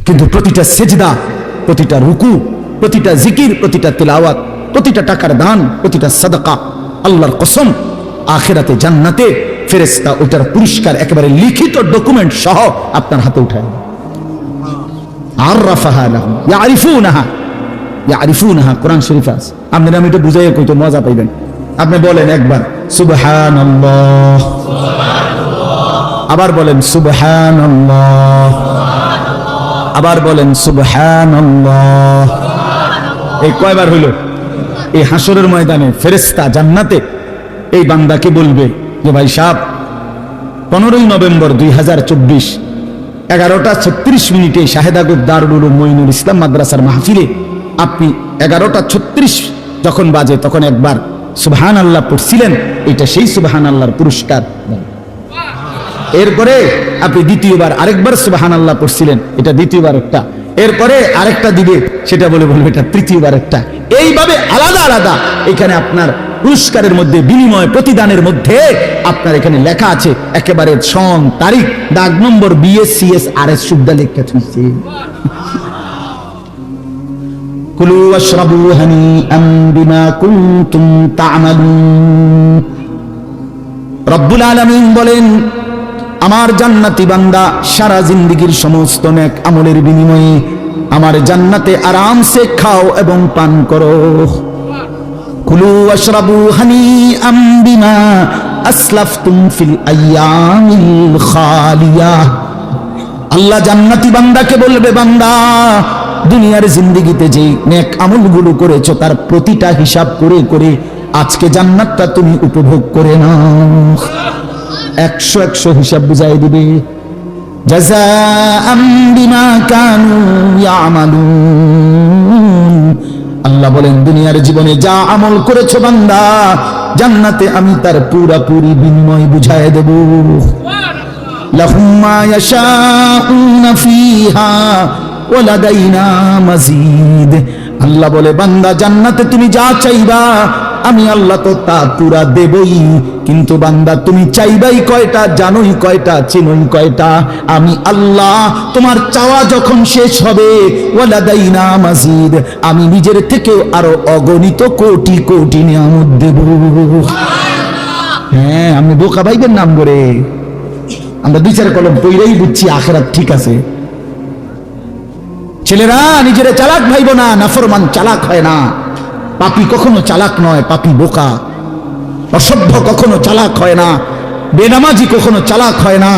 কিন্তু প্রতিটা সেজদা, প্রতিটা রুকু, প্রতিটা জিকির, প্রতিটা তিলাওয়াত, প্রতিটা টাকার দান, প্রতিটা সাদাকা, আল্লাহর কসম আখিরাতে জান্নাতে ফেরেশতা ওইটার পুরস্কার একেবারে লিখিত ডকুমেন্ট সহ আপনার হাতে উঠায়। আররাফাহা লাহুম ইয়ারিফুনাহা, ইয়ারিফুনাহা কোরআন শরীফে আছে। আপনি আমি এটা বুঝাইয়া কইতো মজা পাইবেন। আপনি বলেন একবার সুবহানাল্লাহ, আবার বলেন সুবহানাল্লাহ, আবার বলেন সুবহানাল্লাহ। এই কয়বার হইল? এই হাসরের ময়দানে ফেরেশতা জান্নাতে এই বান্দাকে বলবে যে ভাই সাহেব 15ই নভেম্বর 2024 11:36 শাহেদাগঞ্জ দারুল উলুম মঈনুল ইসলাম মাদ্রাসার মাহফিলে আপনি 11:36 যখন বাজে তখন একবার সুবহানাল্লাহ পড়ছিলেন, এটা সেই সুবহানাল্লাহর পুরস্কার। এরপরে আপনি দ্বিতীয়বার আরেকবার সুবহানাল্লাহ পড়ছিলেন, এটা দ্বিতীয়বার একটা। এরপরে আরেকটা দিবে, সেটা বলে বলবে এটা তৃতীয়বার একটা। এইভাবে আলাদা আলাদা এখানে আপনার পুরস্কারের মধ্যে বিনিময় প্রতিদানের মধ্যে আপনার এখানে লেখা আছে একেবারে সন তারিখ দাগ নম্বর BSCS RS শুদ্ধ লেখা আছে। কুলু ওয়াশরাবু হানিআম বিমা কুনতুম তা'মালুন। রব্বুল আলামিন বলেন আমার জান্নাতি বান্দা সারা জিন্দেগীর সমস্ত নেক আমলের বিনিময়ে আমার জান্নাতে আরামসে খাও এবং পান করো। কুলু ওয়াশরাবু হানিআম বিমা আসলাফতুম ফিল আইয়ামিল খালিয়া। আল্লাহ জান্নাতি বান্দাকে বলবে, বান্দা দুনিয়ার জিন্দেগিতে যে নেক আমলগুলো করেছো তার প্রতিটা হিসাব করে করে আজকে জান্নাতটা তুমি উপভোগ করে নাও। 100 হিসাব বুঝাই দিবে। জাযাআম বিমা কানু ইয়ামালুন। আল্লাহ বলেন দুনিয়ার জীবনে যা আমল করেছো বান্দা, জান্নাতে আমি তার পুরোপুরি বিনিময় বুঝায় দেব। লাহুম মা ইয়াশাউনা ফিহা ওয়া লাদাইনা মাজিদ। আল্লাহ বলে বান্দা জান্নাতে তুমি যা চাইবা আমি আল্লাহ তো তা পুরা দেবই, কিন্তু বান্দা তুমি চাইবাই কয়টা, জানোই কয়টা, চিনোই কয়টা? আমি আল্লাহ তোমার চাওয়া যখন শেষ হবে ওয়ালাদাইনা মাজিদ, আমি নিজের থেকেও আরো অগণিত কোটি কোটি নিয়ামত দেব। হ্যাঁ, আমি বোকা ভাইবেন নাম করে আমরা 2-4 কলম পইরাই বুঝছি আখিরাত ঠিক আছে। ছেলেরা নিজের চালাক ভাইব না, নাফরমান চালাক হয় না। পাপী কখনো চালাক নয়, পাপী বোকা। অসভ্য কখনো চালাক হয় না, বেনামাজি কখনো চালাক হয় না,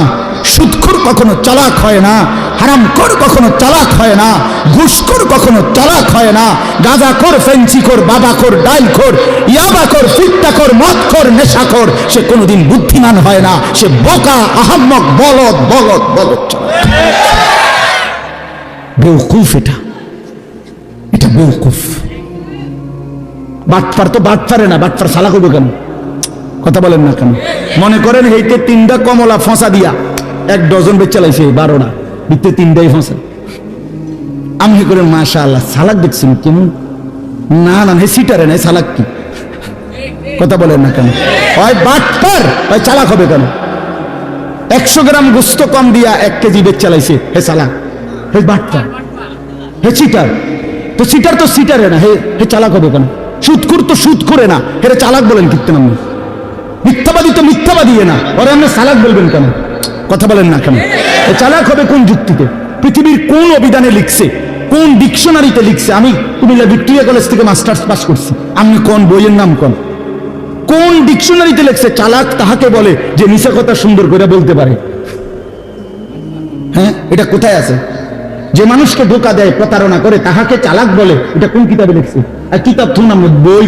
সুদখোর কখনো চালাক হয় না, হারামখোর কখনো চালাক হয় না, ঘুষখোর কখনো চালাক হয় না, গাঁজাখোর, ফেন্সিখোর, বাবাখোর, ডাইলখোর, ইয়াবাখোর, ফিট্টাখোর, মদখোর, নেশাখোর সে কোনোদিন বুদ্ধিমান হয় না। সে বোকা, আহাম্মক, বলদ বলদ বলদ চালাক, বেওকুফ। এটা বেওকুফ। বাটপার তো বাটপারে না, বাটপার চালাক হইব কেন? কথা বলেন না কেন? মনে করেন এইতে 3টা কমলা ফসা দিয়া 1 ডজন বেচা লাইছে, 12টা ভিতরে 3টাই ফসা। আমি করেন মাশাআল্লাহ চালাক দেখছেন কেমন? না না, হে সিটারে নাই, চালাক কি? কথা বলেন না কেন? হয় বাটপার, হয় চালাক হবে কেন? 100 গ্রাম গোস্ত কম দিয়া 1 কেজি বেচা লাইছে, হে চালাক? হে বাটপার, হে সিটার। তো সিটার তো সিটারে না, হে চালাক হবে কেন? সুদখোর তো সুদ করে না, হেরে চালাক বলেন কীর্তন? আপনি মিথ্যাবাদী তো মিথ্যাবাদী না, ওরা আপনি চালাক বলবেন কেন? কথা বলেন না কেন? চালাক হবে কোন যুক্তিতে? পৃথিবীর কোন অভিধানে লিখছে, কোন ডিকশনারিতে লিখছে? আমি কুমিল্লা ভিক্টোরিয়া কলেজ থেকে মাস্টার্স পাস করছি, আপনি কোন বইয়ের নাম কোন ডিকশনারিতে লিখছে চালাক তাহাকে বলে যে মিছা কথা সুন্দর করে বলতে পারে? হ্যাঁ, এটা কোথায় আছে? যে মানুষকে ধোঁকা দেয়, প্রতারণা করে তাহাকে চালাক বলে, এটা কোন কিতাবে লিখছে? আর কিতাব থুন নাম বই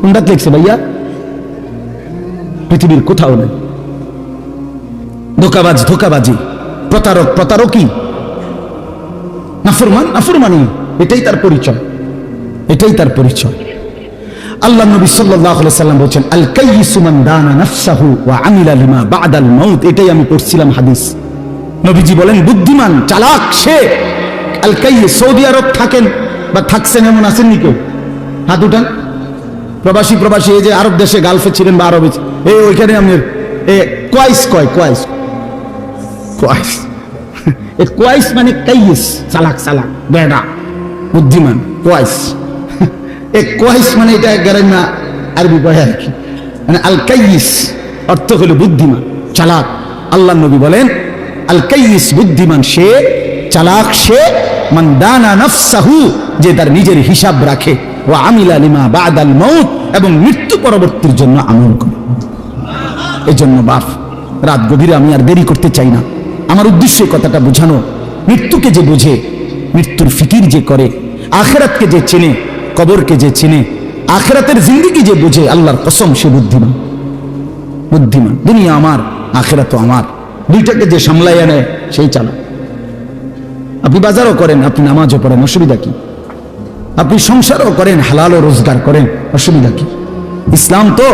কোনটা লিখছে ভাইয়া? পৃথিবীর কোথাও নেই। ধোঁকাবাজ ধোঁকাবাজি, প্রতারক প্রতারকই, নাফরমান নাফরমানি, এটাই তার পরিচয়, এটাই তার পরিচয়। আল্লাহ নবী সাল্লাল্লাহু আলাইহি সাল্লাম বলেছেন আল কাইয়িসু মান দানা নাফসাহু ওয়া আমিলা লিমা বা'দাল মাউত। এটাই আমি পড়ছিলাম হাদিস। নবীজি বলেন বুদ্ধিমান চালাক সে আল কাইয়িস। সৌদি আরব থাকেন বা থাকছেন এমন আছেন নি কেউ? হাত উঠান। প্রবাসী প্রবাসী এই যে আরব দেশে, গালফে ছিলেন বা আরবে, এই ওইখানে আমি কোয়াইস এ কোয়াইস মানে কাইয়িস, চালাক চালাক বেড়া বুদ্ধিমান কোয়াইস। এ কোয়াইস মানে এটা গ্রামে আরবি পড়ে আর কি, মানে আল কাইয়িস অর্থ হলো বুদ্ধিমান চালাক। আল্লাহ নবী বলেন আল কাইয়িস বুদ্ধিমান সে, চালাক সে, মান দানা নাফসাহু যে তার নিজের হিসাব রাখে, ওয়া আমিলা লিমা বাদাল মাউত এবং মৃত্যু পরবর্তীর জন্য আমল করে। এজন্য বাপ রাত গভীরে আমি আর দেরি করতে চাই না। আমার উদ্দেশ্য কথাটা বোঝানো, মৃত্যুকে যে বোঝে, মৃত্যুর ফিকির যে করে, আখিরাতকে যে চেনে, কবরকে যে চেনে, আখিরাতের জিন্দেগি যে বোঝে, আল্লাহর কসম সে বুদ্ধিমান। বুদ্ধিমান, দুনিয়া আমার আখিরাতও আমার, দুইটাকে যে সামলাইয়া নেয় সেই চালা। আপনি বাজারও করেন, আপনি নামাজও পড়েন, অসুবিধা কি? আপনি সংসারও করেন, হালালও রোজগার করেন, অসুবিধা কি? ইসলাম তো,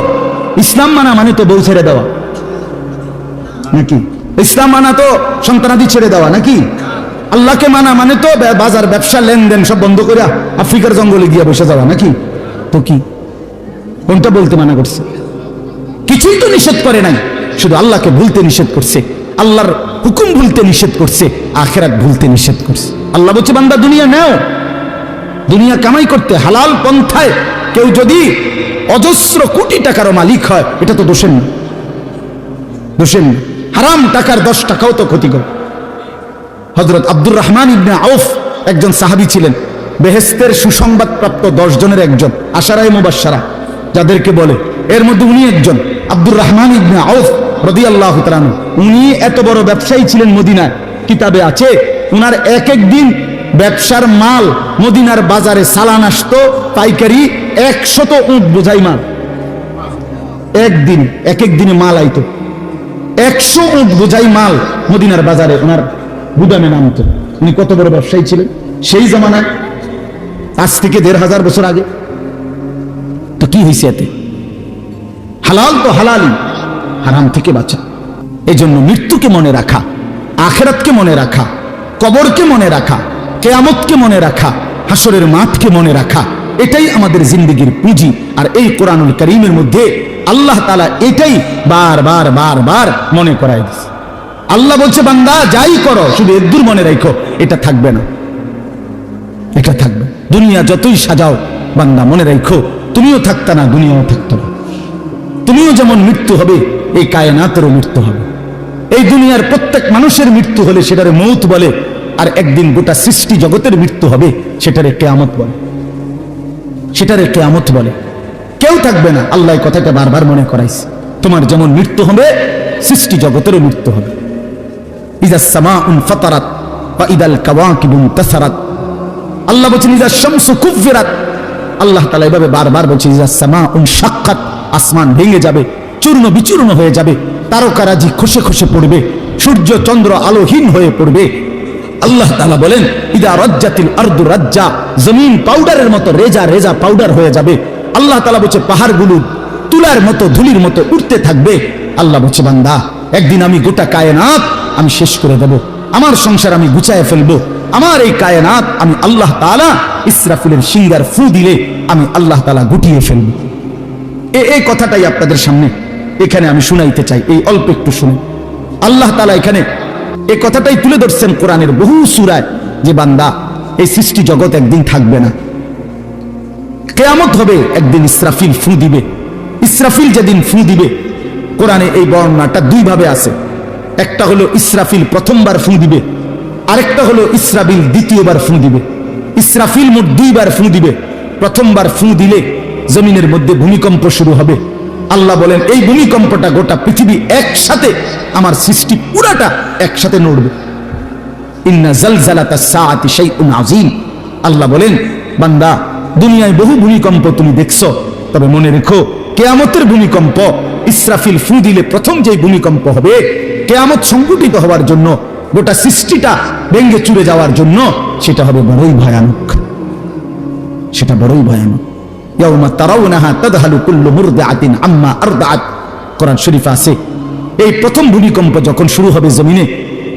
ইসলাম মানা মানে তো বউ ছেড়ে দেওয়া নাকি? ইসলাম মানা তো সন্তানাদি ছেড়ে দেওয়া নাকি? আল্লাহকে মানা মানে তো বাজার ব্যবসা লেনদেন সব বন্ধ করে আফ্রিকার জঙ্গলে গিয়ে বসে যাওয়া নাকি? তো কি কোনটা বলতে মানা করছে? কিছুই তো নিষেধ করে নাই, শুধু আল্লাহকে ভুলতে নিষেধ করছে, আল্লাহর হুকুম ভুলতে নিষেধ করছে, আখিরাত ভুলতে নিষেধ করছে। আল্লাহ বলছে বান্দা দুনিয়া নাও, দুনিয়া কামাই করতে হালাল পন্থায় কেউ যদি অজস্র কোটি টাকারও মালিক হয়, এটা তো দোষের না, দোষের না। হারাম টাকার 10 টাকাও তো ক্ষতিকর। হযরত আব্দুর রহমান ইবনে আউফ একজন সাহাবী ছিলেন, বেহেশতের সুসংবাদ প্রাপ্ত 10 জনের একজন, আশারায়ে মুবাশশারা যাদেরকে বলে, এর মধ্যে উনি একজন। আব্দুর রহমান ইবনে আউফ রাদিয়াল্লাহু তাআলা আনহু, উনি এত বড় ব্যবসায়ী ছিলেন মদিনায়, কিতাবে আছে উনার এক এক দিন ব্যবসার মাল মদিনার বাজারে চালান আসতো পাইকারি 100 উট বোঝাই মাল। একদিন এক এক দিনে মাল আইতো 100 উট বোঝাই মাল মদিনার বাজারে ওনার গুদামে নামতো। উনি কত বড় ব্যবসায়ী ছিলেন সেই জামানায়, আজ থেকে 1500 বছর আগে। তো কি হয়েছে এতে? হালাল তো হালালই, হারাম থেকে বাঁচা। এই জন্য মৃত্যুকে মনে রাখা, আখিরাতকে মনে রাখা, কবরকে মনে রাখা, কিয়ামতকে মনে রাখা, হাসরের মাঠকে মনে রাখা, এটাই আমাদের জিন্দেগির পুঁজি। আর এই কোরআনুল কারীমের মধ্যে আল্লাহ তাআলা এটাই বারবার বারবার মনে করায় দিয়েছে। আল্লাহ বলছে বান্দা যাই করো শুধু এদুর মনে রাখো, এটা থাকবে না, এটা থাকবে। দুনিয়া যতই সাজাও বান্দা মনে রাখো তুমিও থাকতা না, দুনিয়াও থাকতো না। তুমিও যেমন মৃত্যু হবে, এই কায়নাতেরও মৃত্যু হবে। এই দুনিয়ার প্রত্যেক মানুষের মৃত্যু হলে সেটারে মৌত বলে, আর একদিন গোটা সৃষ্টি জগতের মৃত্যু হবে সেটারে কিয়ামত বলে, সেটারে কিয়ামত বলে। কেউ থাকবে না, আল্লাহ কথাটা বারবার মনে করাইছে। তোমার যেমন মৃত্যু হবে, সৃষ্টি জগতেরও মৃত্যু হবে। ইযা সামাউন ফাতারাত ওয়া ইদাল কাওয়াকিবু ইনতাসারাত, আল্লাহ বলেন ইযা শামসু কুফিরাত। আল্লাহ তাআলা এভাবে বারবার বলছে ইযা সামাউন শাক্কাত, আসমান ভেঙে যাবে, চূর্ণ বিচূর্ণ হয়ে যাবে, তারকারাজি খসে খসে পড়বে, সূর্য চন্দ্র আলোহীন হয়ে পড়বে। আল্লাহ তাআলা বলেন ইদা রাজ্জাতিল আরদু রাজ্জা, জমিন পাউডারের মতো রেজা রেজা পাউডার হয়ে যাবে। আল্লাহ তাআলা বলছে পাহাড়গুলো তুলার মতো ধুলির মতো উঠতে থাকবে। আল্লাহ বলছে বান্দা একদিন আমি গোটা কায়নাত আমি শেষ করে দেব, আমার সংসার আমি গুছায় ফেলবো, আমার এই কায়নাত আমি আল্লাহ তাআলা ইসরাফিলের সিঙ্গার ফু দিলে আমি আল্লাহ তাআলা গুটিয়ে ফেলবো। এই কথাটাই আপনাদের সামনে এখানে আমি শুনাইতে চাই, এই অল্প একটু শুনে। আল্লাহ তাআলা এখানে এই কথাটাই তুলে ধরছেন কোরআনের বহু সূরায়, যে বান্দা এই সৃষ্টি জগৎ একদিন থাকবে না, কিয়ামত হবে, একদিন ইসরাফিল ফু দিবে। ইসরাফিল যেদিন ফু দিবে, কোরআনে এই বর্ণনাটা দুই ভাবে আছে। একটা হলো ইসরাফিল প্রথমবার ফু দিবে, আরেকটা হলো ইসরাফিল দ্বিতীয়বার ফু দিবে। ইসরাফিল মোট 2 বার ফু দিবে। প্রথমবার ফু দিলে জমিনের মধ্যে ভূমিকম্প শুরু হবে। আল্লাহ বলেন এই ভূমিকম্পটা গোটা পৃথিবী একসাথে, আমার সৃষ্টি পুরাটা একসাথে নড়বে। ইন্না জালজালাতাস সাআতি শাইউন আযীম। আল্লাহ বলেন বান্দা দুনিয়ায় বহু ভূমিকম্প তুমি দেখছো, তবে মনে রেখো কিয়ামতের ভূমিকম্প, ইসরাফিল ফু দিলে প্রথম যে ভূমিকম্প হবে, কিয়ামত সংঘটিত হওয়ার জন্য, গোটা সৃষ্টিটা ভেঙে চুরে যাওয়ার জন্য, সেটা হবে বড়ই ভয়ানক, সেটা বড়ই ভয়ানক। ইয়াউমা তারাউনাহা তাদহালু কুল্লু মুরদিআতিন আম্মা আরদাআত, কোরআন শরীফে আছে। এই প্রথম ভূমিকম্প যখন শুরু হবে জমিনে,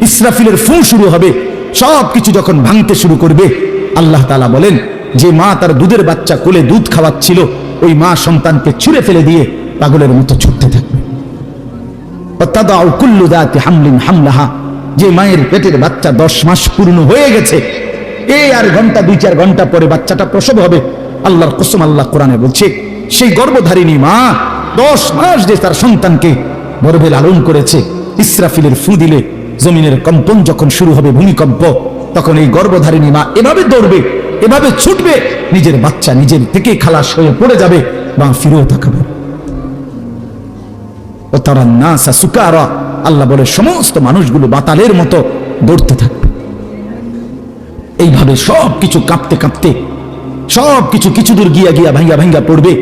ইসরাফিলের ফু শুরু হবে, সবকিছু যখন ভাঙতে শুরু করবে, আল্লাহ তাআলা বলেন যে মা তার দুধের বাচ্চা কোলে দুধ খাওয়াচ্ছিল, ওই মা সন্তানকে ছুঁড়ে ফেলে দিয়ে পাগলের মতো ছুটতে থাকবে। ওয়াতাদাউ কুল্লু যাতি হামলিন হামলাহা, যে মায়ের পেটের বাচ্চা 10 মাস পূর্ণ হয়ে গেছে, এই আর ঘন্টা 2-4 ঘন্টা পরে বাচ্চাটা প্রসব হবে, আল্লাহর কসম, আল্লাহ কোরআনে বলছে সেই গর্ভধারিণী মা 10 মাস যে তার সন্তানকে গর্ভে লালন করেছে, ইসরাফিলের ফু দিলে জমিনের কম্পন যখন শুরু হবে, ভূমিকম্প, তখন এই গর্ভধারিণী মা এভাবে দৌড়বে, এভাবে ছুটবে, নিজের বাচ্চা নিজের থেকে খালাস হয়ে পড়ে যাবে, বা ফিরেও তাকাবে। ও তারা নাসা সুকারা, আল্লাহ বলে সমস্ত মানুষগুলো বাতালের মতো দৌড়তে থাকবে। এইভাবে সব কিছু কাঁপতে কাঁপতে সব কিছু দূর গিয়া গিয়া ভাঙ্গা ভাঙ্গা পড়বে,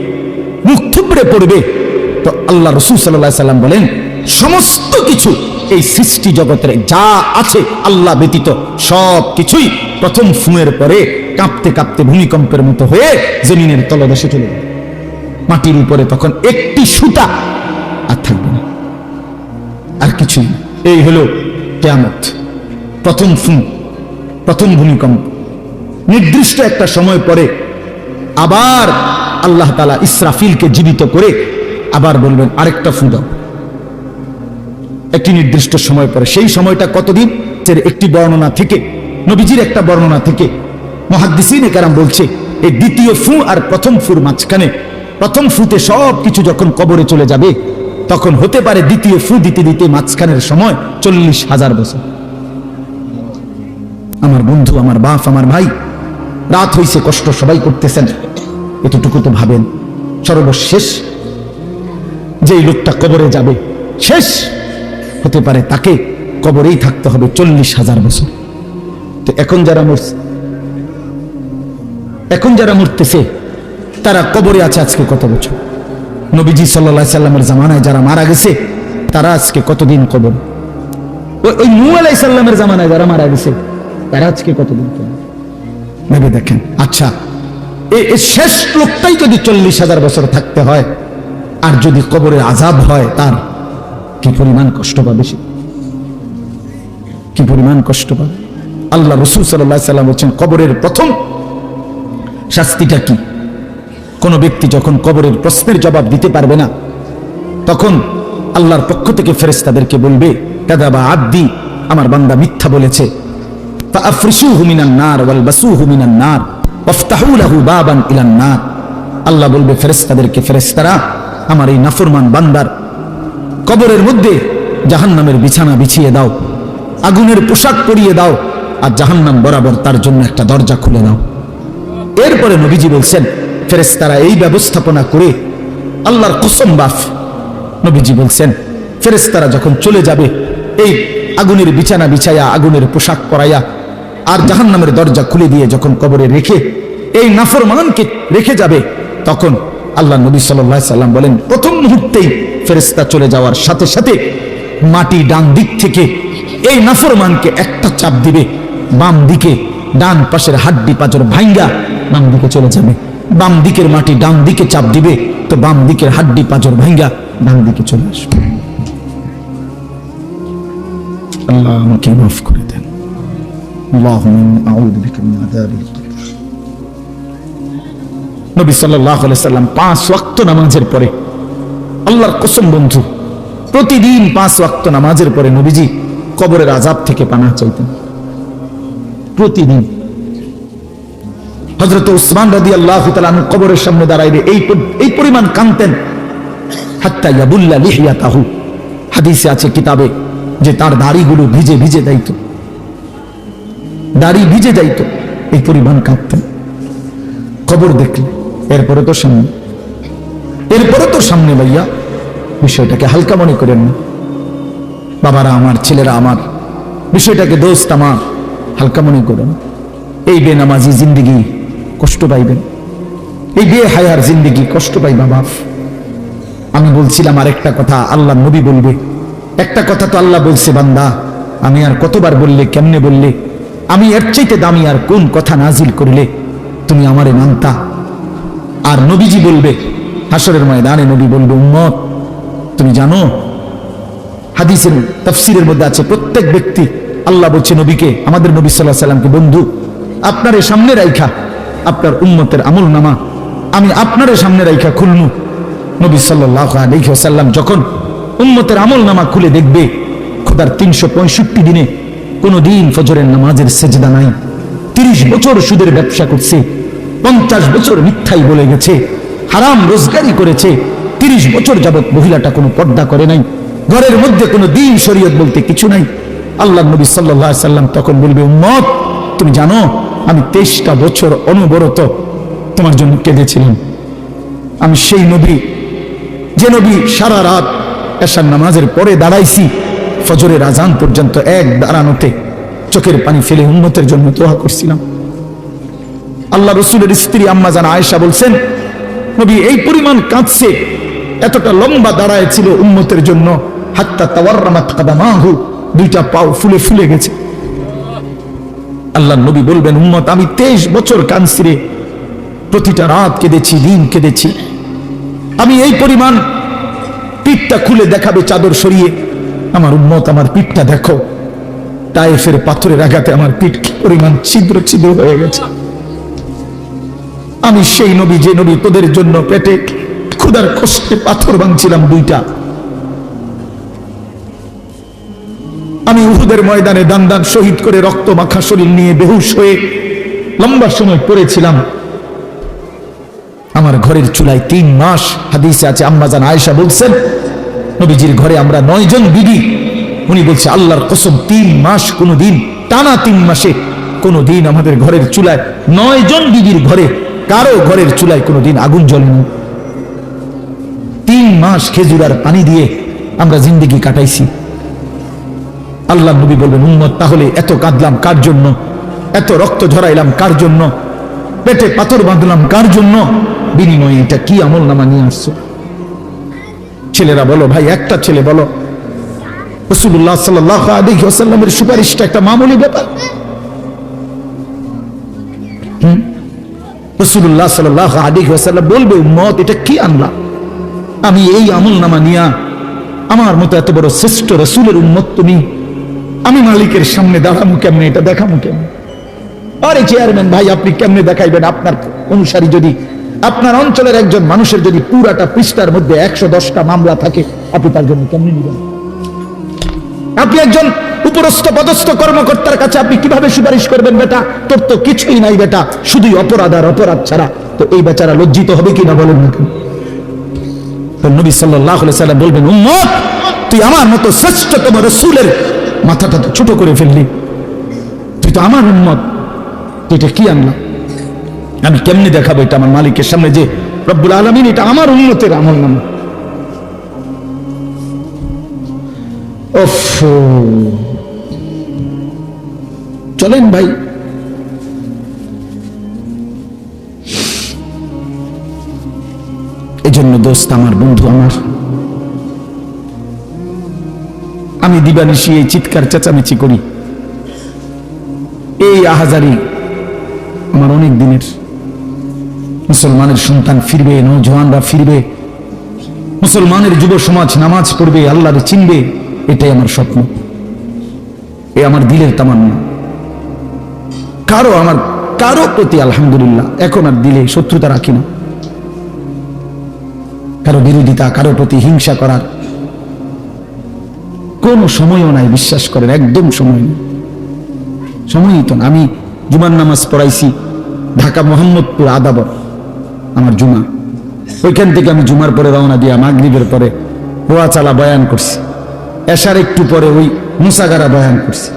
মুখ থুবড়ে পড়বে। তো আল্লাহ রাসূল সাল্লাল্লাহু আলাইহি সাল্লাম বলেন সমস্ত কিছু এই সৃষ্টি জগতের যা আছে আল্লাহ ব্যতীত সব কিছুই প্রথম ফুঁয়ের পরে কাঁপতে কাঁপতে ভূমিকম্পের মতো হয়ে জমিনের তলদেশে চলে যাবে। মাটির উপরে তখন একটি সুতা আর থাকবে না, আর কিছুই। এই হলো কিয়ামত, প্রথম ফুঁ, প্রথম ভূমিকম্প। নির্দিষ্ট একটা সময় পরে আবার আল্লাহ তাআলা ইসরাফিলকে জীবিত করে আবার বলবেন আরেকটা ফুঁ দাও, একটি নির্দিষ্ট সময় পরে। সেই সময়টা কতদিন? একটি বর্ণনা থেকে, নবীজির একটা বর্ণনা থেকে মুহাদ্দিসিনে কেরাম বলছে এই দ্বিতীয় ফু আর প্রথম ফুর মাঝখানে, প্রথম ফুতে সব কিছু যখন কবরে চলে যাবে, তখন হতে পারে দ্বিতীয় ফু দিতে দিতে মাঝখানের সময় 40,000 বছর। আমার বন্ধু, আমার বাপ, আমার ভাই, রাত হইছে, কষ্ট সবাই করতেছেন, এতটুকু তো ভাবেন সর্বশেষ যেই লোকটা কবরে যাবে, শেষ হতে পারে তাকে কবরেই থাকতে হবে 40,000 বছর। তো এখন যারা মরতেছে তারা কবরে আছে আজকে কত বছর? নবীজি সাল্লাল্লাহু আলাইহি সাল্লামের জামানায় যারা মারা গেছে তারা আজকে কতদিন কবর? ওই নূহ আলাইহিস সালামের জামানায় যারা মারা গেছে তারা আজকে কতদিন কবর? ভেবে দেখেন। আচ্ছা, এই শেষ লোকটাই যদি 40,000 বছর থাকতে হয়, আর যদি কবরের আযাব হয়, তার কি পরিমাণ কষ্ট পাবে সে, কি পরিমাণ কষ্ট পাবে? আল্লাহ রাসূল সাল্লাল্লাহু আলাইহি সাল্লাম বলেন কবরের প্রথম শাস্তিটা কি? কোন ব্যক্তি যখন কবরের প্রশ্নের জবাব দিতে পারবে না, তখন আল্লাহর পক্ষ থেকে ফেরেশতাদেরকে বলবে কাযাবা আবদি, আমার বান্দা মিথ্যা বলেছে, ফাআফরিশুহু মিনান নার ওয়ালবাসুহু মিনান নার ওয়াফতাহু লাহু বাবান ইলান নার। আল্লাহ বলবে ফেরেশতাদেরকে, ফেরেশতারা আমার এই নাফরমান বান্দার কবরের মধ্যে জাহান্নামের বিছানা বিছিয়ে দাও, আগুনের পোশাক পরিয়ে দাও, আর জাহান্নাম বরাবর তার জন্য একটা দরজা খুলে দাও। এরপরে নবীজি বলছেন ফেরেশতারা এই ব্যবস্থাপনা করে, আল্লাহর কসম বাফ, নবীজি বলছেন ফেরেশতারা যখন চলে যাবে এই আগুনের বিছানা বিছাইয়া, আগুনের পোশাক পরাইয়া, আর জাহান্নামের দরজা খুলে দিয়ে যখন কবরে রেখে এই নাফরমানকে রেখে যাবে, তখন আল্লাহ নবী সাল্লাল্লাহু আলাইহি সাল্লাম বলেন প্রথম মুহূর্তেই ফেরেশতা চলে যাওয়ার সাথে সাথে মাটি ডান দিক থেকে এই নাফরমানকে একটা চাপ দিবে, বাম দিকে ডান পাশের হাড্ডি পাঁজর ভাঙ্গা বাম দিকে চলে যাবে। বাম দিকের মাটি ডান দিকে চাপ দিবে, তো বাম দিকের হাড্ডি পাঁজর ভাঙ্গা ডান দিকে চলে আসবে। আল্লাহ আমাকে মাফ করে দেন। আল্লাহুম্মা আউযু বিকা মিন আযাবিল কবর। নবী সাল্লাল্লাহু আলাইহি সাল্লাম 5 ওয়াক্ত নামাজের পরে, আল্লাহর কসম বন্ধু, প্রতিদিন 5 ওয়াক্ত নামাজের পরে নবীজি কবরের আযাব থেকে পানাহ চাইতেন প্রতিদিন। হযরত উসমান রাদিয়াল্লাহু তাআলা আনহু কবরের সামনে দাঁড়াইলে এই পরিমাণ কাঁদতেন, হাত্তা ইয়াবুল্লা লিহিয়াতাহু, হাদিসে আছে কিতাবে, যে তার দাড়িগুলো ভিজে ভিজে যাইত, দাড়ি ভিজে যাইত, এই পরিমাণ কাঁদতেন কবর দেখলে। এরপরে তো সামনে ভাইয়া, বিষয়টাকে হালকা মনে করেন না বাবারা আমার, ছেলেরা আমার, বিষয়টাকে দোস্ত আমার হালকা মনে করেন। এই বেনামাজি জিন্দিগি কষ্ট পাইবেন, এই বেহায়ার জিন্দিগি কষ্ট পাইবা বাপ। আমি বলছিলাম আরেকটা কথা, আল্লাহ নবী বলবে একটা কথা, তো আল্লাহ বলছে বান্দা আমি আর কতবার বললে, কেমনে বললে, আমি এর চাইতে দামি আর কোন কথা নাজিল করলে তুমি আমারে মানতা? আর নবীজি বলবে হাসরের ময়দানে, নবী বলবে উম্মত তুমি জানো, হাদিসের তাফসীরের মধ্যে আছে প্রত্যেক ব্যক্তি, আল্লাহ বলছে নবীকে, আমাদের নবী সাল্লাল্লাহু আলাইহি সাল্লামকে, বন্ধু আপনার সামনে রাইখা আপনার উম্মতের আমলনামা আমি আপনার সামনে রাইখা খুলনু। নবী সাল্লাল্লাহু আলাইহি ওয়াসাল্লাম যখন উম্মতের আমলনামা খুলে দেখবে, খোদার 365 দিনে কোনদিন ফজরের নামাজের সেজদা নাই। 30 বছর সুদের ব্যবসা করছে, 50 বছর মিথ্যাই বলে গেছে, হারাম রোজগারি করেছে। 30 বছর যাবত মহিলাটা কোনো পর্দা করে নাই, ঘরের মধ্যে কোনো দিন শরীয়ত বলতে কিছু নাই। আল্লাহ নবী সাল্লাল্লাহু আলাইহি সাল্লাম তখন বলবে, উম্মত তুমি জানো আমি 23টা বছর অনবরত তোমার জন্য কেঁদেছিলাম। আমি সেই নবী যে নবী সারা রাত এশার নামাজের পরে দাঁড়াইছি ফজরের আজান পর্যন্ত এক দাঁড়ানোতে চোখের পানি ফেলে উম্মতের জন্য দোয়া করছিলাম। আল্লাহ রসুলের স্ত্রী আম্মা জান আয়েশা বলছেন, নবী এই পরিমাণ কাঁদছে, এতটা লম্বা দাঁড়ায় ছিল উম্মতের জন্য, হাত্তা তাওয়াররামাত কাদামাহু, দুইটা পাও ফুলে ফুলে গেছে। আল্লাহ নবী বলবেন, উম্মত আমি 23 বছর কাঁদছি রে, প্রতিটা রাত কেঁদেছি, দিন কেঁদেছি। আমি এই পরিমাণ, পিঠটা খুলে দেখাবে চাদর সরিয়ে, আমার উম্মত আমার পিঠটা দেখো, তায়েফের পাথরের আঘাতে আমার পিঠ কি পরিমাণ ছিদ্র ছিদ্র হয়ে গেছে। আমি সেই নবী যে নবী তোদের জন্য পেটে ক্ষুধার কষ্টে পাথর ভাঙছিলাম 2টা। আমি উহুদের ময়দানে দান দান শহীদ করে রক্ত মাখা শরীর নিয়ে বেহুশ হয়ে লম্বা সময় পড়েছিলাম। আমার ঘরের চুলায় 3 মাস, হাদিসে আছে আম্মা জান আয়েশা বলছেন, নবীজির ঘরে আমরা 9 জন বিবি। উনি বলছে আল্লাহর কসম 3 মাস কোনদিন, টানা 3 মাসে কোনদিন আমাদের ঘরের চুলায় 9 জন বিবির ঘরে কারো ঘরের চুলায় কোনদিন আগুন জ্বলেনি। 3 মাস খেজুর আর পানি দিয়ে আমরা জিন্দেগি কাটাইছি। আল্লাহ নবী বলবেন, উম্মত তাহলে এত কাঁদলাম কার জন্য, এত রক্ত ঝরাইলাম কার জন্য, পেটে পাথর বাঁধলাম কার জন্য, বিনিময়ে এটা কি আমল নামা নিয়ে আসছো? ছেলেরা বলো, ভাই একটা ছেলে বলো, রাসূলুল্লাহ সাল্লাল্লাহু আলাইহি ওয়াসাল্লামের সুপারিশটা একটা মামুলি ব্যাপার? রাসূলুল্লাহ সাল্লাল্লাহু আলাইহি ওয়াসাল্লাম বলবে, উম্মত এটা কি আনলা? আমি এই আমল নামা নিয়া, আমার মতো এত বড় শ্রেষ্ঠ রাসূলের উম্মত তুমি, আমি মালিকের সামনে দাঁড়াবো কেমনে, এটা দেখাবো কেমনে? আরে চেয়ারম্যান ভাই আপনি কেমনে দেখাইবেন? আপনার অনুসারী যদি, আপনার অঞ্চলের একজন মানুষের যদি পুরাটা পৃষ্ঠার মধ্যে 110টা মামলা থাকে, আপনি তার জন্য কেমনে নিবেন? আপনি একজন উপরস্থ পদস্থ কর্মকর্তার কাছে আপনি কিভাবে সুপারিশ করবেন? বেটা তোর তো কিছুই নাই বেটা, শুধুই অপরাধ আর অপরাধ ছাড়া। তো এই বেচারা লজ্জিত হবে কিনা বলেন না? তো নবী সাল্লাল্লাহু আলাইহি সাল্লাম বলবেন, উম্মত তুই আমার মতো শ্রেষ্ঠতম রাসূলের মাথাটা তো ছোট করে ফেললি, তুই তো আমার উম্মত, এটা কি আনলা? আমি কেমনে দেখাবো এটা আমার মালিকের সামনে যে রব্বুল আলামিন এটা আমার উম্মতের আমল নামা? চলেন ভাই, এজন্য দোস্ত আমার, বন্ধু আমার, আমি দিবানিশি এই চিৎকার চেঁচামেচি করি, এই আহাজারি আমার অনেক দিনের। মুসলমানের সন্তান ফিরবে, নওজওয়ানরা ফিরবে, মুসলমানের যুব সমাজ নামাজ পড়বে, আল্লাহরে চিনবে, এটাই আমার স্বপ্ন, এ আমার দিলের তামান্না। কারো প্রতি আলহামদুলিল্লাহ এখন আর দিলে শত্রুতা রাখি না, কারো বিরোধিতা, কারো প্রতি হিংসা করার কোন সময়ও নাই, বিশ্বাস করেন, একদম সময় নেই, সময়ই তো না। আমি জুমার নামাজ পড়াইছি ঢাকা মোহাম্মদপুর আদাবর, আমার জুমা, ওইখান থেকে আমি জুমার পরে রওনা দিয়া মাগরিবের পরে রোয়াচালা বয়ান করছি, এশার একটু পরে ওই মুসাগারা বয়ান করছি,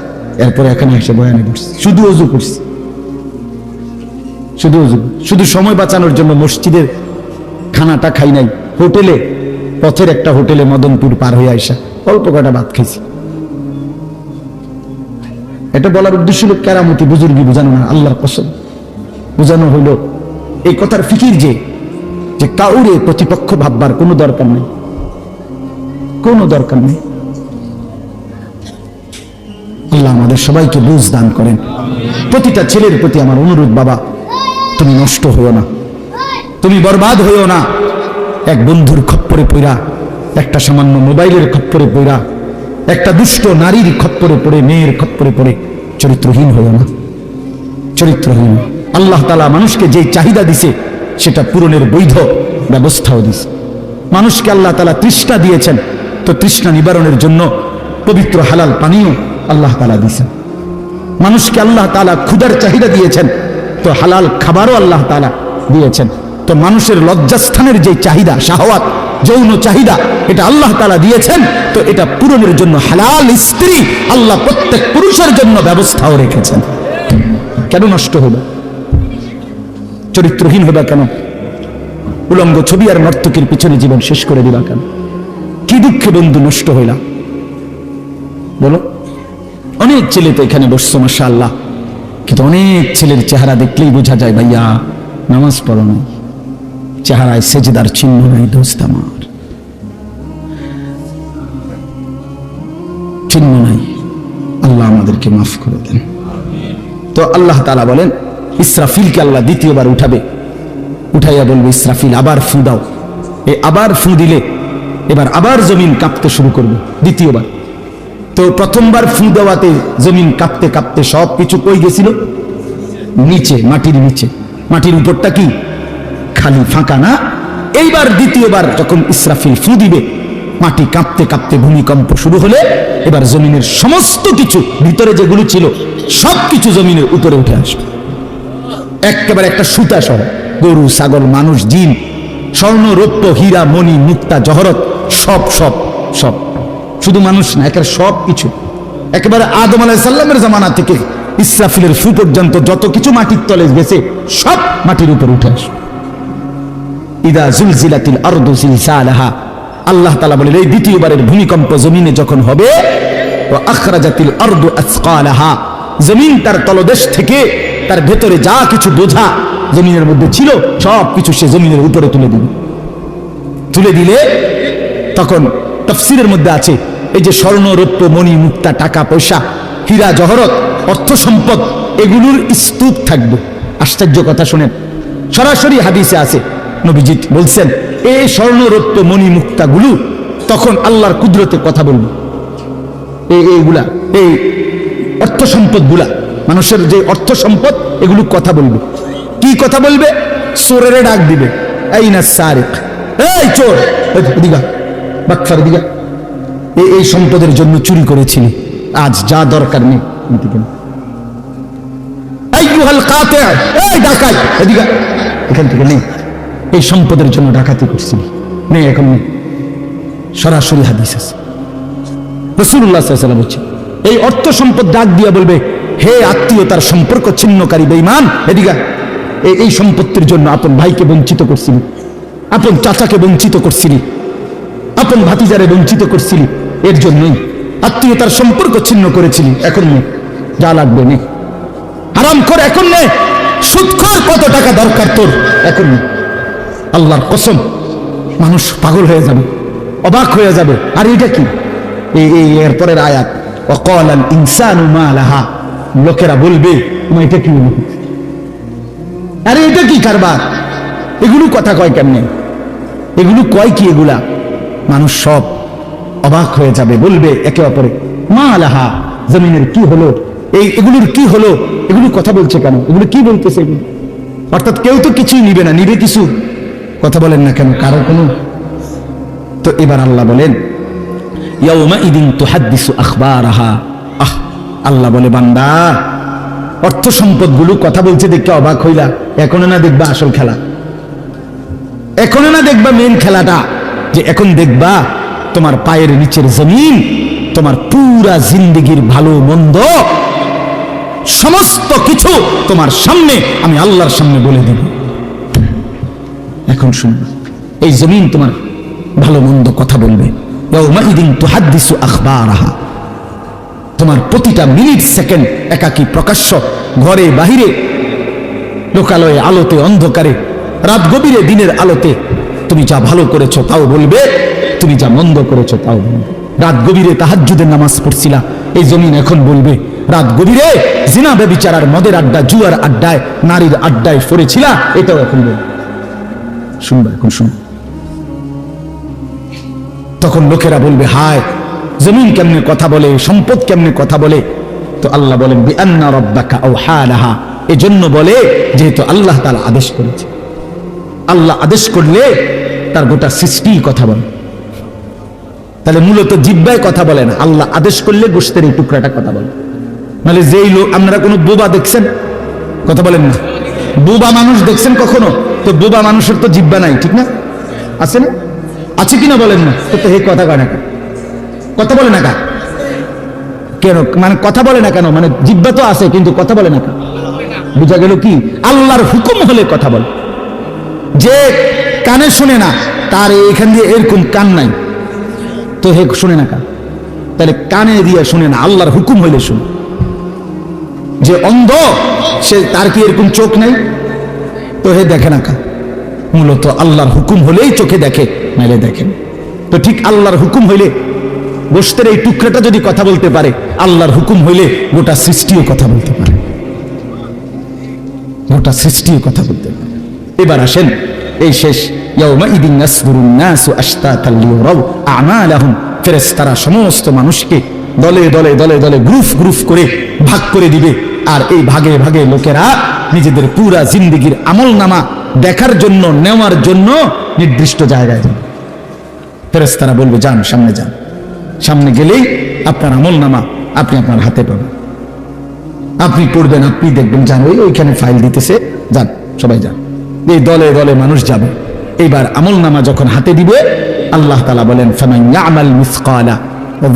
এরপরে এখানে এসে বয়ানে করছি, শুধু ওযু করছি, শুধু ওযু, শুধু সময় বাঁচানোর জন্য মসজিদের খানাটা খাই নাই, হোটেলে, পথের একটা হোটেলে মদনপুর পার হয়ে আইসা অল্প কটা ভাত খাইছি। এটা বলার উদ্দেশ্য হলো কেরামতি বুজুর্গি বোঝানো না, আল্লাহর কসম বোঝানো হইল এই কথার ফিকির যে কাউরে প্রতিপক্ষ ভাববার কোনো দরকার নেই, কোনো দরকার নেই। আল্লাহ আমাদের সবাইকে বুঝ দান করেন। প্রতিটা ছেলের প্রতি আমার অনুরোধ, বাবা তুমি নষ্ট হইও না, তুমি বরবাদ হইও না। এক বন্ধুর খপ্পরে পড়া, একটা সামান্য মোবাইলের খপ্পরে পড়া, একটা দুষ্ট নারীর খপ্পরে পড়ে, মেয়ের খপ্পরে পড়ে চরিত্রহীন হইও না, চরিত্রহীন। আল্লাহ তাআলা মানুষকে যে চাহিদা দিছে সেটা পূরণের বৈধ ব্যবস্থাও দিছে। মানুষকে আল্লাহ তাআলা তৃষ্ণা দিয়েছেন, তো তৃষ্ণা নিবারণের জন্য পবিত্র হালাল পানীয় আল্লাহ তাআলা দিয়েছেন। মানুষকে আল্লাহ তাআলা ক্ষুধার চাহিদা দিয়েছেন, তো হালাল খাবারও আল্লাহ তাআলা দিয়েছেন। তো মানুষের লজ্জাস্থানের যে চাহিদা, শাহওয়াত, যৌন চাহিদা, এটা আল্লাহ তাআলা দিয়েছেন। তো এটা পূরণের জন্য হালাল স্ত্রী আল্লাহ প্রত্যেক পুরুষের জন্য ব্যবস্থাও রেখেছেন। কেন নষ্ট হবে? চরিত্রহীন হবে কেন? উলঙ্গ ছবি আর নর্তকীর পিছনে জীবন শেষ করে দিবা কেন? কি দুঃখে বন্ধু নষ্ট হইলা বলো? অনেক ছেলে তো এখানে বসছো মাশাআল্লাহ, কিন্তু অনেক ছেলের চেহারা দেখলেই বোঝা যায় ভাইয়া নামাজ পড়ো না, চেহারায় সেজদার চিহ্ন নাই। দোস্ত আমার, চিহ্ন নাই। আল্লাহ আমাদেরকে মাফ করে দেন। তো আল্লাহ তাআলা বলেন ইসরাফিলকে আল্লাহ দ্বিতীয়বার উঠাবে, উঠাইয়া বলবে ইসরাফিল আবার ফু দাও। এই আবার ফু দিলে এবার আবার জমিন কাঁপতে শুরু করবে দ্বিতীয়বার। তো প্রথমবার ফু দেওয়াতে জমিন কাঁপতে কাঁপতে সব কিছু কই গেছিল? নিচে, মাটির নিচে। মাটির উপরটা কি খালি, ফাঁকা না? এইবার দ্বিতীয়বার যখন ইসরাফিল ফু দিবে, মাটি কাঁপতে কাঁপতে ভূমিকম্প শুরু হলে এবার জমিনের সমস্ত কিছু ভিতরে যেগুলো ছিল সব কিছু জমিনের উপরে উঠে আসবে একেবারে একটা সুতা সহ। গরু, ছাগল, মানুষ, জিন, স্বর্ণ, রৌপ্য, হীরা, মণি, মুক্তা, জহরত, সব সব সব, শুধু মানুষ না, একেবারে সব কিছু। একেবারে আদম আলাইহিস সালামের জামানা থেকে ইসরাফিলের ফু পর্যন্ত যত কিছু মাটির তলে গেছে সব মাটির উপর উঠে আসবে। ইদা জুলজিলাতিল আরদু জিলজালাহা, আল্লাহ তাআলা বলেন এই দ্বিতীয়বারের ভূমিকম্প জমিনে যখন হবে, ওয়া আখরাজাতিল আরদু আসকালাহা, জমিন তার তলদেশ থেকে তার ভেতরে যা কিছু বোঝা জমিনের মধ্যে ছিল সব কিছু সে জমিনের উপরে তুলে দিবে। তুলে দিলে তখন তাফসীরের মধ্যে আছে এই যে স্বর্ণ, রৌপ্য, মণি, মুক্তা, টাকা পয়সা, হীরা, জহরত, অর্থ সম্পদ, এগুলোর স্তূপ থাকবে। আশ্চর্য কথা শুনেন, সরাসরি হাদিসে আছে নবীজি বলছেন এই স্বর্ণ, রৌপ্য, মণি, মুক্তাগুলো তখন আল্লাহর কুদরতে কথা বলবে। এইগুলা, এই অর্থ সম্পদ গুলা, মানুষের যে অর্থ সম্পদ, এগুলো কথা বলবে। কি কথা বলবে? চোরের ডাক দিবে, আইনা সারিক, এই চোর, এদিকে বাটফার, এদিকে, এই সম্পদের জন্য চুরি করেছিলি, আজ যা দরকার নেই। আইয়ুহাল কাতি, এই ডাকাত, এদিকে, এখান থেকে নেই, এই সম্পদের জন্য ডাকাতি করছিলি, নেই, এখন নেই। সরাসরি হাদিস আছে, রাসূলুল্লাহ সাল্লাল্লাহু আলাইহি ওয়াসাল্লাম বলছেন এই অর্থ সম্পদ ডাক দিয়া বলবে, হে আত্মীয়তার সম্পর্ক ছিন্নকারী বেঈমান, এদিকে, এই সম্পত্তির জন্য আপন ভাইকে বঞ্চিত করছিলি, আপন চাচাকে বঞ্চিত করছিলি, আপন ভাতিজারে বঞ্চিত করছিলি, এর জন্যই আত্মীয়তার সম্পর্ক ছিন্ন করেছিলি, এখন নেই, যা লাগবে নেই, হারাম কর এখন নেই, সুদখোর, কত টাকা দরকার তোর, এখন নেই। আল্লাহর কসম, মানুষ পাগল হয়ে যাবে, অবাক হয়ে যাবে। আর এটা কি? এর পরের আয়াত, ওয়াকালাল ইনসানু মা লাহা, লোকেরা বলবে এটা কি? আরে এটা কি কারবার? এগুলো কথা কয় কেমনে? এগুলো কয় কি? এগুলা মানুষ সব অবাক হয়ে যাবে, বলবে একে অপরে মা লাহা, জমিনের কি হলো, এগুলোর কি হলো, এগুলো কথা বলছে কেন, এগুলো কি বলতেছে এগুলো? অর্থাৎ কেউ তো কিছুই নিবে না, নিবে কিছু, কথা বলেন না কেন কারো কোনো? তো এবার আল্লাহ বলেন ইয়াউমা ইদিন তুহাদ্দিসু আখবারাহা, আল্লাহ বলে বান্দা অর্থ সম্পদ গুলো কথা বলছে দেখে অবাক হইলা, এখনো না দেখবা আসল খেলা, এখনো না দেখবা মেন খেলাটা, যে এখন দেখবা তোমার পায়ের নিচের জমিন, তোমার পুরা জিন্দেগির ভালো মন্দ সমস্ত কিছু তোমার সামনে আমি আল্লাহর সামনে বলে দেব। এখন শুনবা, এই জমিন তোমার ভালো মন্দ কথা বলবে। ইয়াউমা ইদিন তুহাদ্দিসু আখবারাহা, তোমার প্রতিটা মিনিট সেকেন্ড একাকী প্রকাশ্য, ঘরে বাহিরে, লোকালয়ে, আলোতে, অন্ধকারে, রাত গভীরে, দিনের আলোতে, তুমি যা ভালো করেছো তাও বলবে, তুমি যা মন্দ করেছো তাও বলবে। রাত গভীরে তাহাজ্জুদের নামাজ পড়ছিলা, এই জমিন এখন বলবে রাত গভীরে জিনা, ব্যভিচার আর মদের আড্ডা, জুয়ার আড্ডায়, নারীর আড্ডায় পড়েছিলা, এটাও এখন বলবে। শুনবা, এখন শুন। তখন লোকেরা বলবে হায়, জমিন কেমনে কথা বলে, সম্পদ কেমনে কথা বলে। তো আল্লাহ বলেন বিআন্না রাব্বাকা আওহা লাহা, এজন্য বলে যেহেতু আল্লাহ তাআলা আদেশ করেছে। আল্লাহ আদেশ করলে তার গোটা সৃষ্টি কথা বলে, তাহলে মূলত জিহ্বায় কথা বলে না, আল্লাহ আদেশ করলে গোশতের এই টুকরাটা কথা বলে। মানে যেই লোক, আপনারা কোনো বোবা দেখছেন? কথা বলেন না। বোবা মানুষ দেখছেন কখনো? তো বোবা মানুষের তো জিব্বা নাই, ঠিক না? আছে না? আছে কিনা বলেন না? তো হে কথা কয় না কেন? কথা বলে না কেন? মানে কথা বলে না কেন? মানে জিব্বা তো আছে কিন্তু কথা বলে না কেন? বুঝা গেল কি? আল্লাহর হুকুম হলে কথা বলে। যে কানে শুনে না, তার এখান দিয়ে এরকম কান নাই, তো হে শুনে না কেন? তাহলে কানে দিয়ে শুনে না, আল্লাহর হুকুম হইলে শুনে। যে অন্ধ, সে তার কি এরকম চোখ নাই, তো হে দেখে না কেন? মূলত আল্লাহর হুকুম হলেই চোখে দেখে, নাইলে দেখেন। তো ঠিক আল্লাহর হুকুম হইলে গোশতের এই টুকরাটা যদি কথা বলতে পারে, আল্লাহর হুকুম হইলে গোটা সৃষ্টিও কথা বলতে পারে, গোটা সৃষ্টিও কথা বলতে পারে। এবার আসেন, এই শেষ ইয়াউমাইদিন ইয়াসদুরুন নাসু আশতাতাল লিয়ারাউ আমালাহুম, ফেরেশতারা সমস্ত মানুষকে দলে দলে দলে দলে গ্রুপ গ্রুপ করে ভাগ করে দিবে। আর এই ভাগে ভাগে লোকেরা নিজেদের পুরা জিন্দেগির আমলনামা দেখার জন্য, নেওয়ার জন্য নির্দিষ্ট জায়গায় যাবে। ফেরেশতারা বলবে যান, সামনে যান। সামনে গেলেই আপনার আমলনামা আপনি আপনার হাতে পাবেন, আপনি পড়বেন, আপনি দেখবেন, যান ওইখানে ফাইল দিতেছে, যান সবাই যান। এই দলে দলে মানুষ যাবে। এইবার আমলনামা যখন হাতে দিবে, আল্লাহ তাআলা বলেন ফামান ইয়ামাল মিসকালা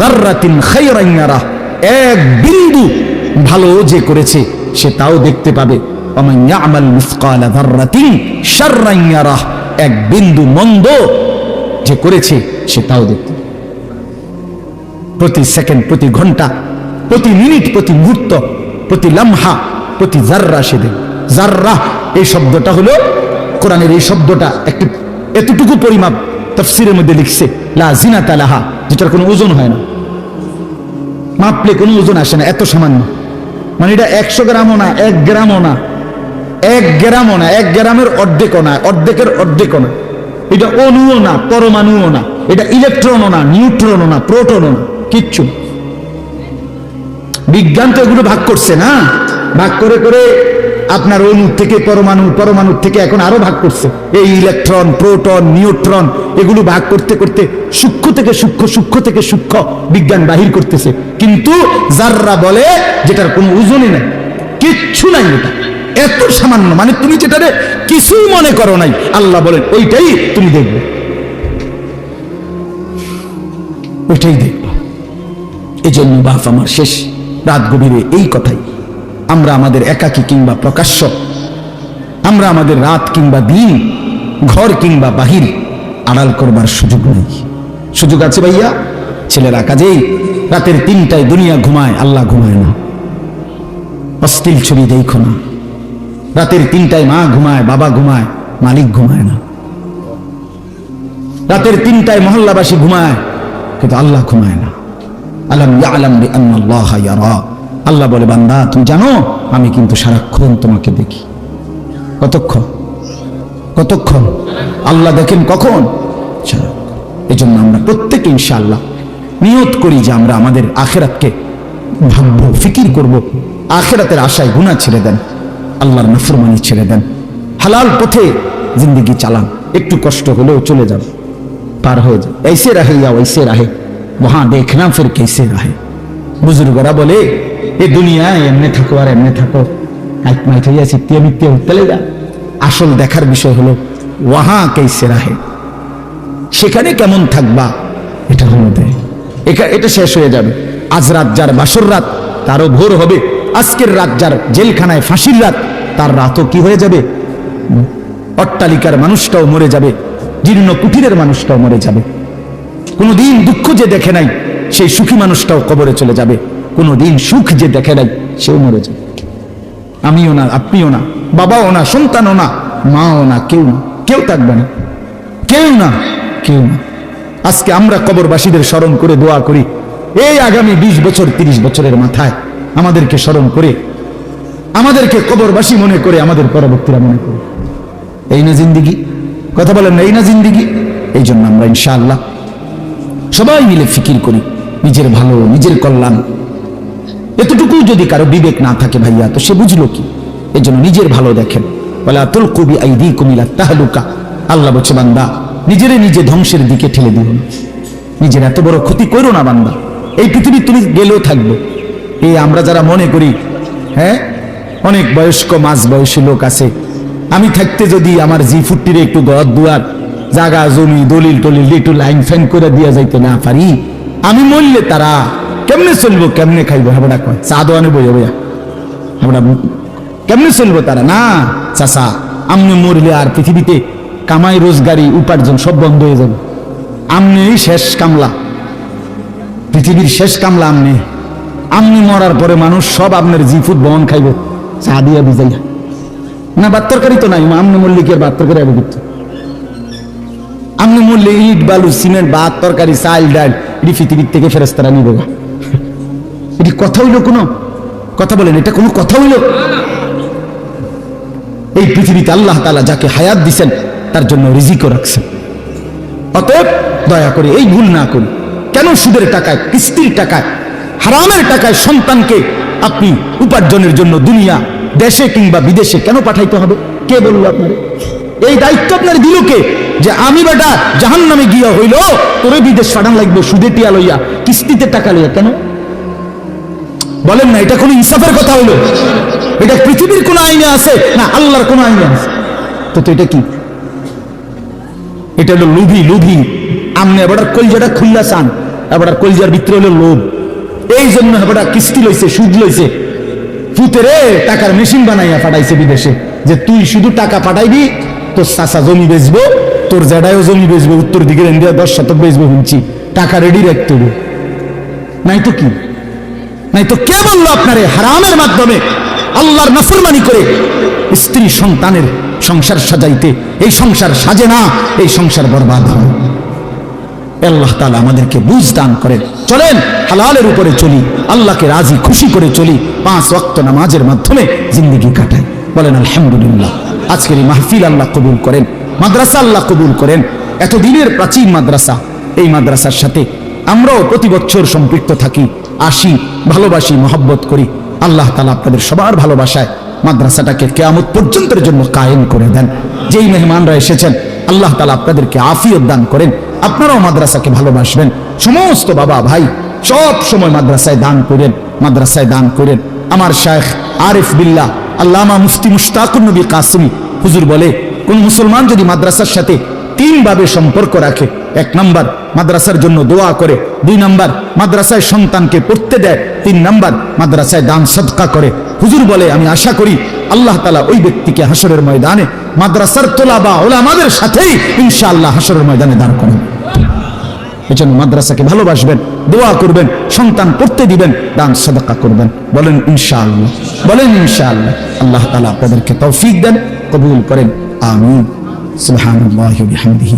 যাররাতিন খায়রান ইয়ারা, এক বিন্দু ভালো যে করেছে সে তাও দেখতে পাবে। ওমান ইয়ামাল মিসকালা যাররাতিন শাররান ইয়ারা, এক বিন্দু মন্দ যে করেছে সে তাও দেখতে পাবে। প্রতি সেকেন্ড, প্রতি ঘন্টা, প্রতি মিনিট, প্রতি মুহূর্ত, প্রতি লামহা, প্রতি জাররা সে দেখবে। জাররা এই শব্দটা হলো কোরআনের, এই শব্দটা একটি এতটুকু পরিমাপ তাফসীরের মধ্যে লিখছে লা জিনাতা লাহা, যেটার কোনো ওজন হয় না, মাপলে কোনো ওজন আসে না, এত সামান্য। মানে এটা 100 গ্রামও না, 1 গ্রামও না, 1 গ্রামও না, 1 গ্রামের অর্ধেকও না, অর্ধেকের অর্ধেকও না। এটা অণুও না, পরমাণুও না, এটা ইলেকট্রনও না, নিউট্রনও না, প্রোটনও না, কিচ্ছু। বিজ্ঞান তো এগুলো ভাগ করছে না, ভাগ করে করে আপনার অণু থেকে পরমাণু, পরমাণু থেকে এখন আরো ভাগ করছে। এই ইলেকট্রন, প্রোটন, নিউট্রন এগুলো ভাগ করতে করতে সূক্ষ্ম থেকে সূক্ষ্ম, সূক্ষ্ম থেকে সূক্ষ্ম বিজ্ঞান বাহির করতেছে। কিন্তু জাররা বলে যেটার কোনো ওজনই নাই, কিচ্ছু নাই, এটা এত সামান্য। মানে তুমি যেটারে কিছুই মনে করো নাই, আল্লাহ বলেন ওইটাই তুমি দেখবে, ওইটাই দেখবে। এই জন্য বাপ আমার শেষ রাত গভীরে এই কথাই, আমরা আমাদের একাকী কিংবা প্রকাশ্য, আমরা আমাদের রাত কিংবা দিন, ঘর কিংবা বাহির আড়াল করবার সুযোগ নেই। সুযোগ আছে ভাইয়া? ছেলেরা কাজেই রাতের 3টায় দুনিয়া ঘুমায়, আল্লাহ ঘুমায় না। অশ্লীল ছবি দেখো না। রাতের 3টায় মা ঘুমায়, বাবা ঘুমায়, মালিক ঘুমায় না। রাতের 3টায় মহল্লাবাসী ঘুমায়, কিন্তু আল্লাহ ঘুমায় না। আলাম ইয়ালাম বিআন্নাল্লাহা ইয়ারা, আল্লাহ বলে বান্দা তুমি জানো আমি কিন্তু সারাক্ষণ তোমাকে দেখি। কতক্ষণ? কতক্ষণ? আল্লাহ দেখেন কখন? সারাক্ষণ। এই জন্য আমরা প্রত্যেকে ইনশাআল্লাহ নিয়ত করি যে আমরা আমাদের আখিরাতকে ভাববো, ফিকির করব। আখিরাতের আশায় গুনাহ ছেড়ে দেন, আল্লাহর নাফরমানি ছেড়ে দেন, হালাল পথে জিন্দেগি চালান। একটু কষ্ট হলেও চলে যাবে, পার হয়ে যাবে। ऐसे रहे या वैसे रहे वहां देखना फिर कैसे रहे। বুজুর্গরা বলে এই দুনিয়ায় এমনি থাকো আর এমনি থাকো, এক মাইট হইয়া চিত্তিয়ে মিত্তিয়ে চলে যা। আসল দেখার বিষয় হলো ওয়াহা কেসে রাহে, সেখানে কেমন থাকবা এটা হলো এটা শেষ হয়ে যাবে। আজ রাত যার বাসর রাত, তারও ভোর হবে। আজকের রাত যার জেলখানায় ফাঁসির রাত, তার রাতও কি হয়ে যাবে? অট্টালিকার মানুষটাও মরে যাবে, জীর্ণ কুটিরের মানুষটাও মরে যাবে। কোনোদিন দুঃখ যে দেখে নাই সেই সুখী মানুষটাও কবরে চলে যাবে, কোনোদিন সুখ যে দেখে নাই সেও মরে যাবে। আমিও না, আপনিও না, বাবাও না, সন্তানও না, মাও না, কেউ না, কেউ থাকবে না, কেউ না, কেউ না। আজকে আমরা কবরবাসীদের স্মরণ করে দোয়া করি, এই আগামী 20 বছর 30 বছরের মাথায় আমাদেরকে স্মরণ করে, আমাদেরকে কবরবাসী মনে করে, আমাদের পরবর্তীরা মনে করে। এই না জিন্দিগি? কথা বলেন না, এই না জিন্দিগি? এই জন্য আমরা ইনশাআল্লাহ সবাই মিলে ফিকির করি নিজের ভালো, নিজের কল্যাণ। এতটুকু যদি কারো বিবেক না থাকে ভাইয়া, তো সে বুঝলো কি? এই জন্য নিজের ভালো দেখেন। ওয়ালা তুলকু বিআইদিকুম ইলা তাহলুকা, আল্লাহ বলছে বান্দা নিজেরে নিজে ধ্বংসের দিকে ঠেলে দিও না, নিজের এত বড় ক্ষতি করো না বান্দা। এই পৃথিবী তুমি গেলেও থাকবে, এই আমরা যারা মনে করি, হ্যাঁ অনেক বয়স্ক মাঝ বয়সী লোক আছে, আমি থাকতে যদি আমার জি40 একটু ঘর দুয়ার জাগা জমি দলিল টলিল একটু লাইন ফ্যান করে দিয়া যাইতে না পারি, আমি মরলে তারা কেমনে চলবো, কেমনে খাইবো? হাবড়া কয় চা দোয়ানে বইয়া বইয়া হাবড়া কেমনে চলবো তারা? না চাচা, আমনে মরলে আর পৃথিবীতে কামাই রোজগারি উপার্জন সব বন্ধ হয়ে যাবে। আমনে শেষ কামলা, পৃথিবীর শেষ কামলা আমনে। আমনি মরার পরে মানুষ সব আপনার জি ফুড বহন খাইব চা দিয়া বুঝাইয়া। না ভাত তরকারি তো নাই, আমনে মরলে কি আর ভাত তরকারি আগে করতো? আমনে মরলে ইট বালু সিমেন্ট ভাত তরকারি চাল ডাল এটি পৃথিবীর থেকে ফেরেশতারা নিব। এটি কথা হইল? কোনো কথা বলেন, এটা কোনো কথা হইল? এই পৃথিবীতে আল্লাহ তাআলা যাকে হায়াত দিছেন তার জন্য রিজিকও রাখছেন। অতএব দয়া করে এই ভুল না করি। কেন সুদের টাকায়, কিস্তির টাকায়, হারামের টাকায় সন্তানকে আপনি উপার্জনের জন্য দুনিয়া দেশে কিংবা বিদেশে কেন পাঠাইতে হবে? কে বললো আপনার? এই দায়িত্ব আপনার দিল কে? যে আমি বেটা জাহান্নামে গিয়া হইল তোরে বিদেশ পাঠান লাগবে সুদে টিয়া লইয়া, কিস্তিতে টাকা লইয়া। কেন বলেন না? এটা কোন ইনসাফের কথা হইলো? এটা পৃথিবীর কোন আইনে আছে না আল্লাহর কোন আইনে আছে? তো এটা কি? এটা হলো লোভী। লোভী আমনে এবার কলজাটা খুললা চান, এবার কলজার ভিতরে হলো লোভ। এই জন্য এবার কিস্তি লইছে, সুদ লইছে, ফুতেরে টাকার মেশিন বানাইয়া পাঠাইছে বিদেশে, যে তুই শুধু টাকা পাঠাইবি, তোর চাচা জমি বেচবো, তোর জেডায়ও জমি বেচবো, উত্তর দিকের ইন্ডিয়া 10 শতক বেচবো, শুনছি টাকা রেডি রাখতে হবে। নাই তো কি? নাই তো কে বললো আপনারে হারামের মাধ্যমে আল্লাহর নাফরমানি করে স্ত্রী সন্তানের সংসার সাজাইতে? এই সংসার সাজে না, এই সংসার বরবাদ হয়। আল্লাহ তাআলা আমাদেরকে বুঝ দান করেন। চলেন হালালের উপরে চলি, আল্লাহকে রাজি খুশি করে চলি, 5 ওয়াক্ত নামাজের মাধ্যমে জিন্দেগি কাটাই। বলেন আলহামদুলিল্লাহ। আজকের এই মাহফিল আল্লাহ কবুল করেন, মাদ্রাসা আল্লাহ কবুল করেন। এতদিনের প্রাচীন মাদ্রাসা, এই মাদ্রাসার সাথে আমরাও প্রতি বছর সম্পৃক্ত থাকি, আসি, ভালোবাসি, মহব্বত করি। আল্লাহ তাআলা আপনাদের সবার ভালোবাসায় মাদ্রাসাটাকে কিয়ামত পর্যন্তের জন্য কায়েম করে দেন। যেই মেহমানরা এসেছেন আল্লাহ তাআলা আপনাদেরকে আফিয়ত দান করেন, আপনারাও মাদ্রাসাকে ভালোবাসবেন। সমস্ত বাবা ভাই সব সময় মাদ্রাসায় দান করেন, মাদ্রাসায় দান করেন। আমার শায়েখ আরিফ বিল্লাহ আল্লামা মুফতি মুশতাকুর নবী কাসেমি হুজুর বলে, কোন মুসলমান যদি মাদ্রাসার সাথে 3 ভাবে সম্পর্ক রাখে, 1 নাম্বার মাদ্রাসার জন্য দোয়া করে, 2 নাম্বার মাদ্রাসায় সন্তানকে পড়তে দেয়, 3 নাম্বার মাদ্রাসায় দান সদকা করে, হুজুর বলে আমি আশা করি আল্লাহ তাআলা ওই ব্যক্তিকে হাসরের ময়দানে মাদ্রাসার তোলাবা ওলামাদের সাথেই ইনশাআল্লাহ হাসরের ময়দানে দাঁড় করাবেন। এজন্য মাদ্রাসাকে ভালোবাসবেন, দোয়া করবেন, সন্তান পড়তে দিবেন, দান সদকা করবেন। বলেন ইনশাআল্লাহ, বলেন ইনশাআল্লাহ। আল্লাহ তাআলা আপনাদেরকে তৌফিক দেন, কবুল করেন। আমিন। সুবহানাল্লাহি ওয়া বিহামদিহি।